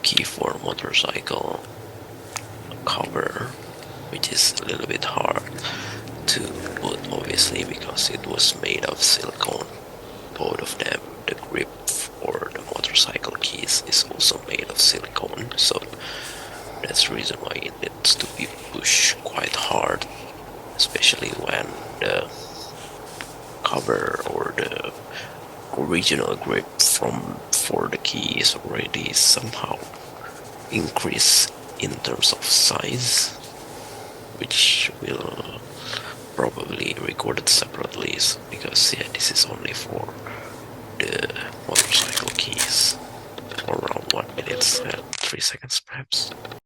key for motorcycle cover, which is a little bit hard to put, obviously, because it was made of silicone. Both of them, the grip for the motorcycle keys is also made of silicone, so that's the reason why it needs to be pushed quite hard, especially when the cover or the original grip for the key is already somehow increased in terms of size, which will probably record it separately, because this is only for the motorcycle keys. Around 1 minute and 3 seconds perhaps.